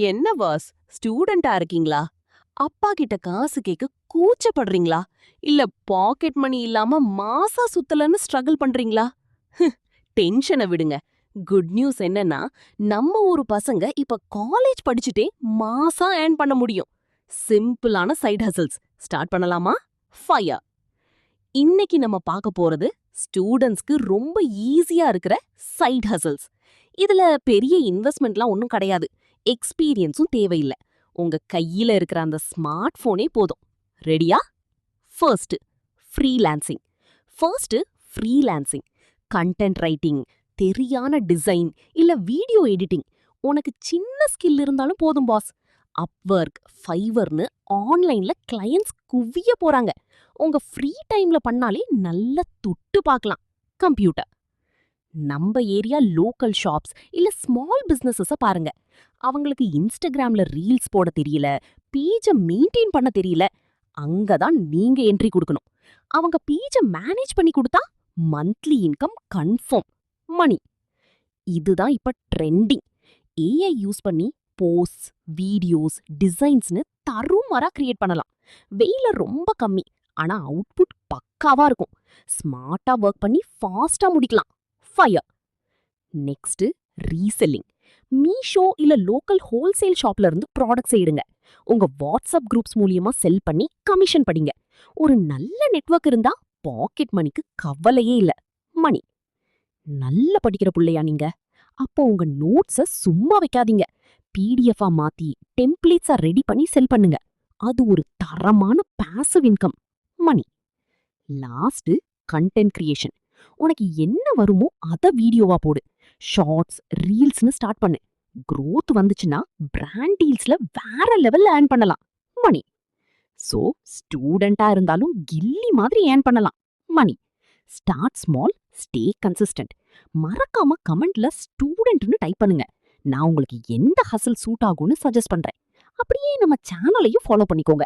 என்ன பாஸ், ஸ்டூடெண்டா இருக்கீங்களா? அப்பா கிட்ட காசு கேட்க கூச்சப்படுறீங்களா? இல்ல பாக்கெட் மணி இல்லாம மாசா சுத்தலன்னு ஸ்ட்ரகிள் பண்றீங்களா? டென்ஷனை விடுங்க. குட் நியூஸ் என்னன்னா, நம்ம ஊரு பசங்க இப்ப காலேஜ் படிச்சுட்டே மாசா ஏர்ன் பண்ண முடியும். சிம்பிளான சைடு ஹசல்ஸ் ஸ்டார்ட் பண்ணலாமா? ஃபயர்! இன்னைக்கு நம்ம பார்க்க போறது ஸ்டூடண்ட்ஸ்க்கு ரொம்ப ஈஸியா இருக்கிற சைடு ஹசல்ஸ். இதுல பெரிய இன்வெஸ்ட்மெண்ட்லாம் ஒன்றும் கிடையாது, எக்ஸ்பீரியன்ஸும் தேவையில்ல. உங்க கையில இருக்கிற அந்த ஸ்மார்ட் போனே போதும். ரெடியா? First freelancing. First freelancing, content writing, தெரியான டிசைன் இல்ல வீடியோ எடிட்டிங். உனக்கு சின்ன ஸ்கில் இருந்தாலும் போதும் பாஸ். அப்வொர்க், ஃபைவர்னு ஆன்லைன்ல கிளையண்ட்ஸ் குவிய போறாங்க. உங்க ஃப்ரீ டைம்ல பண்ணாலே நல்ல துட்டு பார்க்கலாம். கம்ப்யூட்டர். நம்ம ஏரியா லோக்கல் ஷாப்ஸ் இல்ல ஸ்மால் பிசினஸஸ பாருங்க. அவங்களுக்கு இன்ஸ்டாகிராம்ல ரீல்ஸ் போட தெரியல, பேஜ மெயின்டைன் பண்ண தெரியல. அங்கதான் நீங்க என்ட்ரி கொடுக்கணும். அவங்க பேஜ மேனேஜ் பண்ணி கொடுத்தா மந்த்லி இன்கம் கன்ஃபார்ம். மணி. இதுதான் இப்ப ட்ரெண்டிங். ஏஐ யூஸ் பண்ணி போஸ்ட், வீடியோஸ், டிசைன்ஸ்னு தருமரா கிரியேட் பண்ணலாம். வெயில ரொம்ப கம்மி, ஆனா அவுட்புட் பக்காவா இருக்கும். ஸ்மார்ட்டா ஒர்க் பண்ணி ஃபாஸ்டா முடிக்கலாம். ஃபயர்! Next reselling. மீஷோ இல்ல லோக்கல் ஹோல்சேல் ஷாப்ல இருந்து ப்ராடக்ட்ஸ் எடுங்க. உங்க வாட்ஸ்அப் குரூப்ஸ் மூலியமா செல் பண்ணி கமிஷன் படிங்க. ஒரு நல்ல நெட்வொர்க் இருந்தா பாக்கெட் மணிக்கு கவலையே இல்ல. மணி. நல்ல படிக்கிற புள்ளையா நீங்க? அப்போ உங்க நோட்ஸ சும்மா வைக்காதீங்க. பிடிஎஃபா மாத்தி டெம்ப்ளேட்ஸா ரெடி பண்ணி செல் பண்ணுங்க. அது ஒரு தரமான passive income. Money. Last content creation. உனக்கு என்ன வருமோ அத வீடியோவா போடு. ஷார்ட்ஸ், ரீல்ஸ்னு ஸ்டார்ட் பண்ணு. growth வந்துச்சுன்னா பிராண்ட் டீல்ஸ்ல வேற லெவல்ல ஏர்ன் பண்ணலாம். மணி. சோ ஸ்டூடெண்டா இருந்தாலும் கில்லி மாதிரி ஏர்ன் பண்ணலாம். Money. Start small, stay consistent. மறக்காம கமெண்ட்ல ஸ்டூடெண்ட்னு டைப் பண்ணுங்க. நான் உங்களுக்கு எந்த ஹசல் சூட் ஆகும்னு சஜஸ்ட் பண்றேன். அப்படியே நம்ம சேனலையும் ஃபாலோ பண்ணிக்கோங்க.